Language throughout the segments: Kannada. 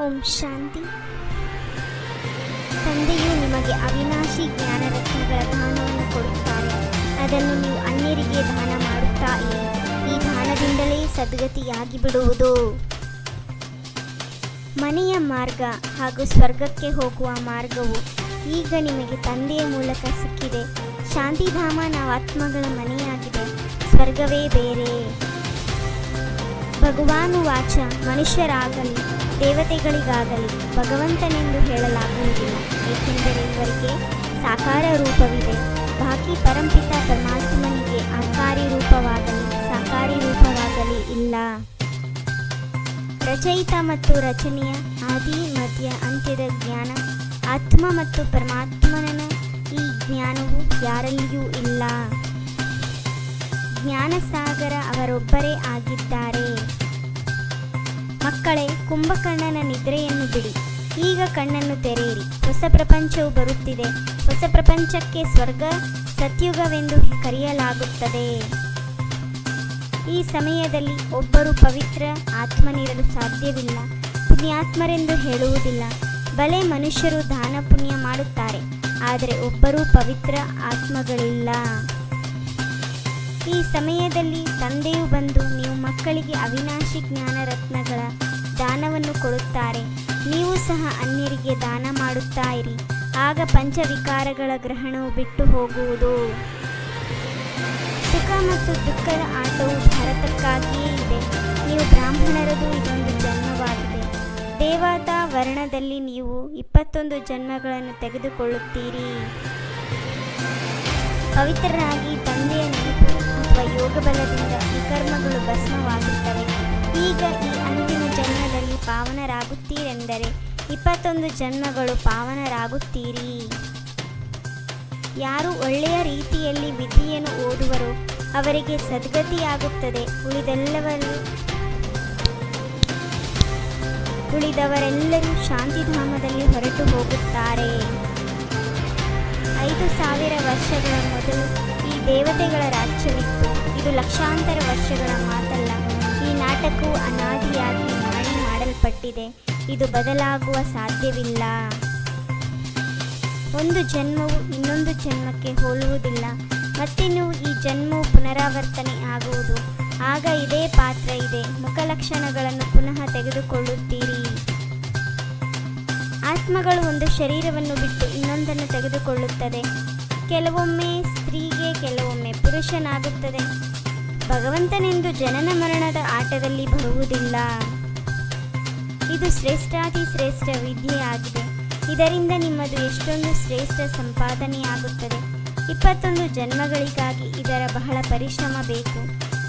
ಓಂ ಶಾಂತಿ. ತಂದೆಯು ನಿಮಗೆ ಅವಿನಾಶಿ ಜ್ಞಾನರತ್ನಗಳ ದಾನವನ್ನು ಕೊಡುತ್ತಾರೆ. ಅದನ್ನು ನೀವು ಅನ್ಯರಿಗೆ ದಾನ ಮಾಡುತ್ತಾ ಇರಿ. ಈ ದಾನದಿಂದಲೇ ಸದ್ಗತಿಯಾಗಿ ಬಿಡುವುದು. ಮನೆಯ ಮಾರ್ಗ ಹಾಗೂ ಸ್ವರ್ಗಕ್ಕೆ ಹೋಗುವ ಮಾರ್ಗವು ಈಗ ನಿಮಗೆ ತಂದೆಯ ಮೂಲಕ ಸಿಕ್ಕಿದೆ. ಶಾಂತಿಧಾಮ ನಾವು ಆತ್ಮಗಳ ಮನೆಯಾಗಿದೆ, ಸ್ವರ್ಗವೇ ಬೇರೆ. ಭಗವಾನು ವಾಚ, ಮನುಷ್ಯರಾಗಲಿ ದೇವತೆಗಳಿಗಾಗಲಿ ಭಗವಂತನೆಂದು ಹೇಳಲಾಗುವುದಿಲ್ಲ, ಏಕೆಂದರೆ ಇವರಿಗೆ ಸಾಕಾರ ರೂಪವಿದೆ. ಬಾಕಿ ಪರಂಪಿತ ಪರಮಾತ್ಮನಿಗೆ ಆಕಾರಿ ರೂಪವಾಗಲಿ ಸಾಕಾರಿ ರೂಪವಾಗಲಿ ಇಲ್ಲ. ರಚಯಿತ ಮತ್ತು ರಚನೆಯ ಆದಿ ಮಧ್ಯ ಅಂತ್ಯದ ಜ್ಞಾನ ಆತ್ಮ ಮತ್ತು ಪರಮಾತ್ಮನ ಈ ಜ್ಞಾನವು ಯಾರಲ್ಲಿಯೂ ಇಲ್ಲ. ಜ್ಞಾನಸಾಗರ ಅವರೊಬ್ಬರೇ ಆಗಿದ್ದಾರೆ. ಮಕ್ಕಳೇ, ಕುಂಭಕರ್ಣನ ನಿದ್ರೆಯನ್ನು ಬಿಡಿ. ಈಗ ಕಣ್ಣನ್ನು ತೆರೆಯಿರಿ. ಹೊಸ ಪ್ರಪಂಚವು ಬರುತ್ತಿದೆ. ಹೊಸ ಪ್ರಪಂಚಕ್ಕೆ ಸ್ವರ್ಗ ಸತ್ಯುಗವೆಂದು ಕರೆಯಲಾಗುತ್ತದೆ. ಈ ಸಮಯದಲ್ಲಿ ಒಬ್ಬರು ಪವಿತ್ರ ಆತ್ಮನಿರಲು ಸಾಧ್ಯವಿಲ್ಲ. ಪುಣ್ಯಾತ್ಮರೆಂದು ಹೇಳುವುದಿಲ್ಲ. ಬಲೆ ಮನುಷ್ಯರು ದಾನ ಪುಣ್ಯ ಮಾಡುತ್ತಾರೆ, ಆದರೆ ಒಬ್ಬರೂ ಪವಿತ್ರ ಆತ್ಮಗಳಿಲ್ಲ. ಈ ಸಮಯದಲ್ಲಿ ತಂದೆಯು ಬಂದು ನೀವು ಮಕ್ಕಳಿಗೆ ಅವಿನಾಶಿ ಜ್ಞಾನ ರತ್ನಗಳ ದಾನವನ್ನು ಕೊಡುತ್ತಾರೆ. ನೀವು ಸಹ ಅನ್ಯರಿಗೆ ದಾನ ಮಾಡುತ್ತಾ ಇರಿ. ಆಗ ಪಂಚವಿಕಾರಗಳ ಗ್ರಹಣವು ಬಿಟ್ಟು ಹೋಗುವುದು. ಸುಖ ಮತ್ತು ದುಃಖದ ಆಟವು ಭಾರತಕ್ಕಾಗಿಯೇ ಇದೆ. ನೀವು ಬ್ರಾಹ್ಮಣರದು ಇದೊಂದು ಜನ್ಮವಾಗಿದೆ. ದೇವತಾ ವರ್ಣದಲ್ಲಿ ನೀವು 21 ಜನ್ಮಗಳನ್ನು ತೆಗೆದುಕೊಳ್ಳುತ್ತೀರಿ. ಪವಿತ್ರರಾಗಿ ತಂದೆಯ ನೆನಪು ಅಥವಾ ಯೋಗ ಬಲದಿಂದ ವಿಕರ್ಮಗಳು ಭಸ್ಮವಾಗುತ್ತವೆ. ಈಗ ಈ ಅಂತಿಮ ಜನ್ಮದಲ್ಲಿ ಪಾವನರಾಗುತ್ತೀರೆಂದರೆ 21 ಜನ್ಮಗಳು ಪಾವನರಾಗುತ್ತೀರಿ. ಯಾರು ಒಳ್ಳೆಯ ರೀತಿಯಲ್ಲಿ ವಿದ್ಯೆಯನ್ನು ಓದುವರೋ ಅವರಿಗೆ ಸದ್ಗತಿಯಾಗುತ್ತದೆ. ಉಳಿದವರೆಲ್ಲರೂ ಶಾಂತಿಧಾಮದಲ್ಲಿ ಹೊರಟು ಹೋಗುತ್ತಾರೆ. 5,000 ವರ್ಷಗಳ ಮೊದಲು ಈ ದೇವತೆಗಳ ರಾಜ್ಯವಿತ್ತು. ಇದು ಲಕ್ಷಾಂತರ ವರ್ಷಗಳ ಮಾತಲ್ಲ. ಈ ನಾಟಕವು ಅನಾದಿಯಾಗಿ ಮಾಡಲ್ಪಟ್ಟಿದೆ. ಇದು ಬದಲಾಗುವ ಸಾಧ್ಯವಿಲ್ಲ. ಒಂದು ಜನ್ಮವು ಇನ್ನೊಂದು ಜನ್ಮಕ್ಕೆ ಹೋಲುವುದಿಲ್ಲ. ಮತ್ತೆ ನೀವು ಈ ಜನ್ಮವು ಪುನರಾವರ್ತನೆ ಆಗುವುದು. ಆಗ ಇದೇ ಪಾತ್ರ ಇದೆ. ಮುಖಲಕ್ಷಣಗಳನ್ನು ಪುನಃ ತೆಗೆದುಕೊಳ್ಳುತ್ತೀರಿ. ಆತ್ಮಗಳು ಒಂದು ಶರೀರವನ್ನು ಬಿಟ್ಟು ಇನ್ನೊಂದನ್ನು ತೆಗೆದುಕೊಳ್ಳುತ್ತದೆ. ಕೆಲವೊಮ್ಮೆ ಸ್ತ್ರೀಗೆ, ಕೆಲವೊಮ್ಮೆ ಪುರುಷನಾಗುತ್ತದೆ. ಭಗವಂತನೆಂದು ಜನನ ಮರಣದ ಆಟದಲ್ಲಿ ಬರುವುದಿಲ್ಲ. ಇದು ಶ್ರೇಷ್ಠಾತಿ ಶ್ರೇಷ್ಠ ವಿದ್ಯೆಯಾಗಿದೆ. ಇದರಿಂದ ನಿಮ್ಮದು ಎಷ್ಟೊಂದು ಶ್ರೇಷ್ಠ ಸಂಪಾದನೆಯಾಗುತ್ತದೆ. 21 ಜನ್ಮಗಳಿಗಾಗಿ ಇದರ ಬಹಳ ಪರಿಶ್ರಮ ಬೇಕು.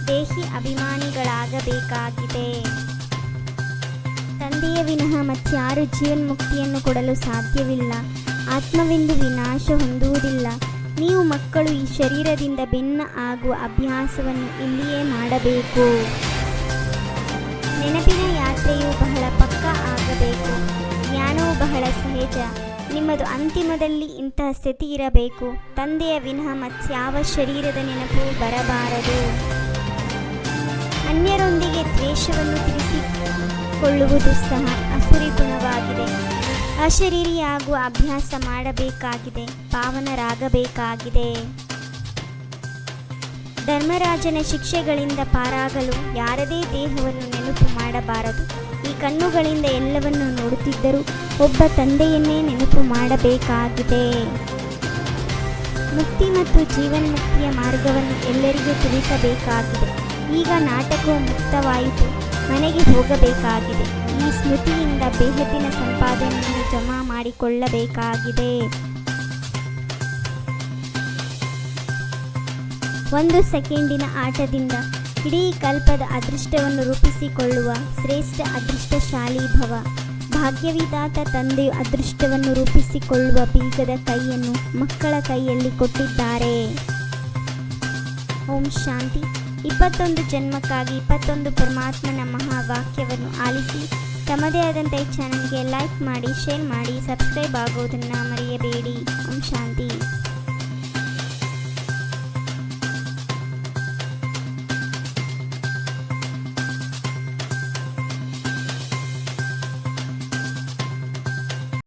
ದೇಹಿ ಅಭಿಮಾನಿಗಳಾಗಬೇಕಾಗಿದೆ. ತಂದೆಯ ವಿನಃ ಮತ್ಯಾರು ಜೀವನ್ಮುಕ್ತಿಯನ್ನು ಕೊಡಲು ಸಾಧ್ಯವಿಲ್ಲ. ಆತ್ಮವೆಂದು ವಿನಾಶ ಹೊಂದುವುದಿಲ್ಲ. ನೀವು ಮಕ್ಕಳು ಈ ಶರೀರದಿಂದ ಭಿನ್ನ ಆಗುವ ಅಭ್ಯಾಸವನ್ನು ಇಲ್ಲಿಯೇ ಮಾಡಬೇಕು. ನೆನಪಿನ ಯಾತ್ರೆಯು ಬಹಳ ಪಕ್ಕಾ ಆಗಬೇಕು. ಜ್ಞಾನವು ಬಹಳ ಸಹಜ. ನಿಮ್ಮದು ಅಂತಿಮದಲ್ಲಿ ಇಂತಹ ಸ್ಥಿತಿ ಇರಬೇಕು. ತಂದೆಯ ವಿನಃ ಮತ್ಯಾವ ಶರೀರದ ನೆನಪು ಬರಬಾರದು. ಅನ್ಯರೊಂದಿಗೆ ದ್ವೇಷವನ್ನು ತಿಳಿಸಿಕೊಳ್ಳುವುದು ಸಹ ಅಸುರಿ ಗುಣವಾಗಿದೆ. ಅಶರೀರಿಯಾಗುವ ಅಭ್ಯಾಸ ಮಾಡಬೇಕಾಗಿದೆ. ಪಾವನರಾಗಬೇಕಾಗಿದೆ. ಧರ್ಮರಾಜನ ಶಿಕ್ಷೆಗಳಿಂದ ಪಾರಾಗಲು ಯಾರದೇ ದೇಹವನ್ನು ನೆನಪು ಮಾಡಬಾರದು. ಈ ಕಣ್ಣುಗಳಿಂದ ಎಲ್ಲವನ್ನು ನೋಡುತ್ತಿದ್ದರೂ ಒಬ್ಬ ತಂದೆಯನ್ನೇ ನೆನಪು ಮಾಡಬೇಕಾಗಿದೆ. ಮುಕ್ತಿ ಮತ್ತು ಜೀವನ್ಮುಕ್ತಿಯ ಮಾರ್ಗವನ್ನು ಎಲ್ಲರಿಗೂ ತಿಳಿಸಬೇಕಾಗಿದೆ. ಈಗ ನಾಟಕವು ಮುಕ್ತವಾಯಿತು. ಮನೆಗೆ ಹೋಗಬೇಕಾಗಿದೆ. ಈ ಸ್ಮೃತಿಯಿಂದ ಬೇಹದ್ದಿನ ಸಂಪಾದನೆಯನ್ನು ಜಮಾ ಮಾಡಿಕೊಳ್ಳಬೇಕಾಗಿದೆ. 1 ಸೆಕೆಂಡಿನ ಆಟದಿಂದ ಇಡೀ ಕಲ್ಪದ ಅದೃಷ್ಟವನ್ನು ರೂಪಿಸಿಕೊಳ್ಳುವ ಶ್ರೇಷ್ಠ ಅದೃಷ್ಟಶಾಲಿ ಭವ. ಭಾಗ್ಯವಿದಾತ ತಂದೆಯು ಅದೃಷ್ಟವನ್ನು ರೂಪಿಸಿಕೊಳ್ಳುವ ಬೀಗದ ಕೈಯನ್ನು ಮಕ್ಕಳ ಕೈಯಲ್ಲಿ ಕೊಟ್ಟಿದ್ದಾರೆ. ಓಂ ಶಾಂತಿ. 21 ಜನ್ಮಕ್ಕಾಗಿ 21 ಪರಮಾತ್ಮನ ಮಹಾವಾಕ್ಯವನ್ನು ಆಲಿಸಿ ತಮ್ಮದೇ ಆದಂಥ ಈ ಚಾನಲ್ಗೆ ಲೈಕ್ ಮಾಡಿ, ಶೇರ್ ಮಾಡಿ, ಸಬ್ಸ್ಕ್ರೈಬ್ ಆಗೋದನ್ನು ಮರೆಯಬೇಡಿ. ಓಂ ಶಾಂತಿ.